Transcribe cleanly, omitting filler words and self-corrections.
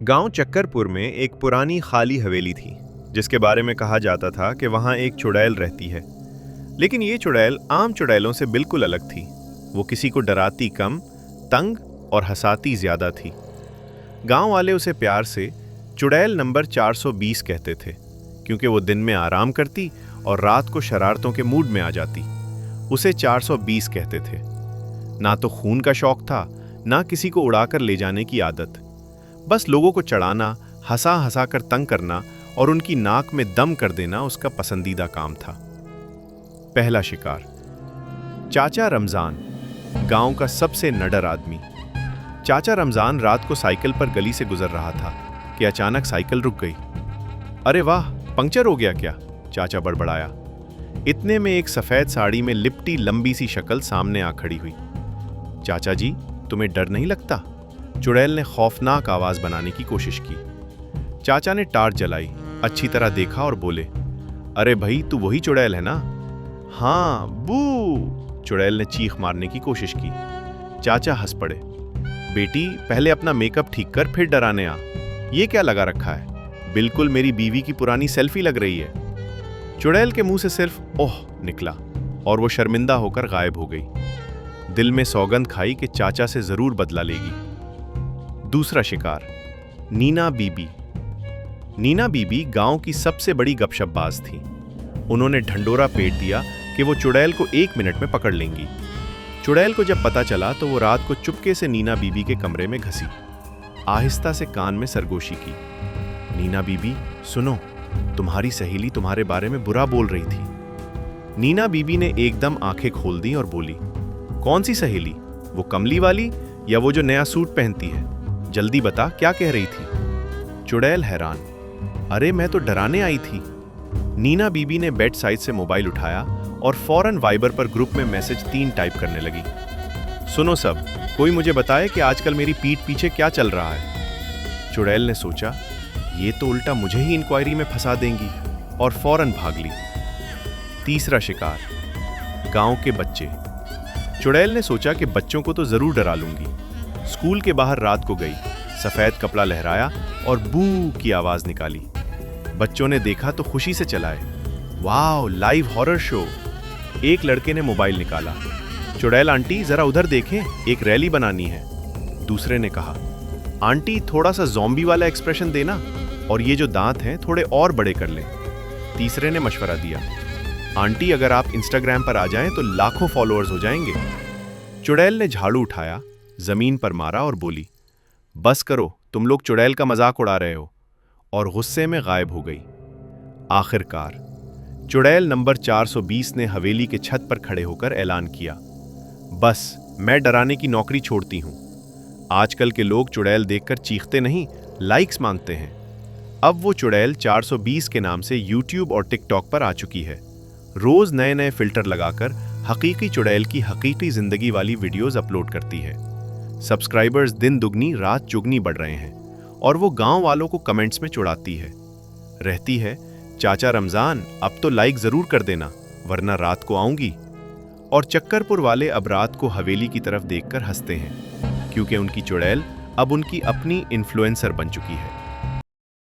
गांव चक्करपुर में एक पुरानी खाली हवेली थी जिसके बारे में कहा जाता था कि वहां एक चुड़ैल रहती है। लेकिन ये चुड़ैल आम चुड़ैलों से बिल्कुल अलग थी। वो किसी को डराती कम, तंग और हंसाती ज्यादा थी। गांव वाले उसे प्यार से चुड़ैल नंबर 420 कहते थे, क्योंकि वो दिन में आराम करती और रात को शरारतों के मूड में आ जाती। उसे 420 कहते थे। ना तो खून का शौक था, ना किसी को उड़ाकर ले जाने की आदत। बस लोगों को चढ़ाना, हंसा हंसा कर तंग करना और उनकी नाक में दम कर देना उसका पसंदीदा काम था। पहला शिकार। चाचा रमजान, गांव का सबसे नडर आदमी। चाचा रमजान रात को साइकिल पर गली से गुजर रहा था कि अचानक साइकिल रुक गई। अरे वाह, पंक्चर हो गया क्या? चाचा बड़बड़ाया। इतने में एक सफेद साड़ी में लिपटी लंबी सी शक्ल सामने आ खड़ी हुई। चाचा जी, तुम्हें डर नहीं लगता? चुड़ैल ने खौफनाक आवाज बनाने की कोशिश की। चाचा ने टार्च जलाई, अच्छी तरह देखा और बोले, अरे भाई, तू वही चुड़ैल है ना? हाँ, बू! चुड़ैल ने चीख मारने की कोशिश की। चाचा हंस पड़े। बेटी, पहले अपना मेकअप ठीक कर, फिर डराने आ। ये क्या लगा रखा है? बिल्कुल मेरी बीवी की पुरानी सेल्फी लग रही है। चुड़ैल के मुंह से सिर्फ ओह निकला और वो शर्मिंदा होकर गायब हो गई। दिल में सौगंध खाई कि चाचा से जरूर बदला लेगी। दूसरा शिकार। नीना बीबी। नीना बीबी गांव की सबसे बड़ी गपशपबाज थी। उन्होंने ढंडोरा पेट दिया कि वो चुड़ैल को 1 मिनट में पकड़ लेंगी। चुड़ैल को जब पता चला तो वो रात को चुपके से नीना बीबी के कमरे में घसी, आहिस्ता से कान में सरगोशी की। नीना बीबी, सुनो, तुम्हारी सहेली तुम्हारे बारे में बुरा बोल रही थी। नीना बीबी ने एकदम आंखें खोल दी और बोली, कौन सी सहेली? वो कमली वाली या वो जो नया सूट पहनती है? जल्दी बता, क्या कह रही थी? चुड़ैल हैरान, अरे मैं तो डराने आई थी। नीना बीबी ने बेड साइड से मोबाइल उठाया और फौरन वाइबर पर ग्रुप में मैसेज 3 टाइप करने लगी। सुनो सब, कोई मुझे बताए कि आजकल मेरी पीठ पीछे क्या चल रहा है। चुड़ैल ने सोचा, ये तो उल्टा मुझे ही इंक्वायरी में फंसा देंगी, और फौरन भाग ली। तीसरा शिकार। गांव के बच्चे। चुड़ैल ने सोचा कि बच्चों को तो जरूर डरा लूंगी। स्कूल के बाहर रात को गई, सफेद कपड़ा लहराया और बू की आवाज निकाली। बच्चों ने देखा तो खुशी से चलाए, वाह, लाइव हॉरर शो। एक लड़के ने मोबाइल निकाला, चुड़ैल आंटी जरा उधर देखें, एक रैली बनानी है। दूसरे ने कहा, आंटी थोड़ा सा ज़ॉम्बी वाला एक्सप्रेशन देना, और ये जो दांत हैं थोड़े और बड़े कर लें। तीसरे ने मशवरा दिया, आंटी अगर आप इंस्टाग्राम पर आ जाएं तो लाखों फॉलोअर्स हो जाएंगे। चुड़ैल ने झाड़ू उठाया, जमीन पर मारा और बोली, बस करो, तुम लोग चुड़ैल का मजाक उड़ा रहे हो, और गुस्से में गायब हो गई। आखिरकार चुड़ैल नंबर 420 ने हवेली के छत पर खड़े होकर ऐलान किया, बस मैं डराने की नौकरी छोड़ती हूं। आजकल के लोग चुड़ैल देखकर चीखते नहीं, लाइक्स मांगते हैं। अब वो चुड़ैल 420 के नाम से यूट्यूब और टिकटॉक पर आ चुकी है। रोज नए नए फिल्टर लगाकर हकीकी चुड़ैल की हकीकी जिंदगी वाली वीडियोस अपलोड करती है। सब्सक्राइबर्स दिन दुगनी रात चुगनी बढ़ रहे हैं, और वो गांव वालों को कमेंट्स में चिढ़ाती है। रहती है, चाचा रमजान अब तो लाइक जरूर कर देना, वरना रात को आऊंगी। और चक्करपुर वाले अब रात को हवेली की तरफ देखकर हंसते हैं, क्योंकि उनकी चुड़ैल अब उनकी अपनी इन्फ्लुएंसर बन चुकी है।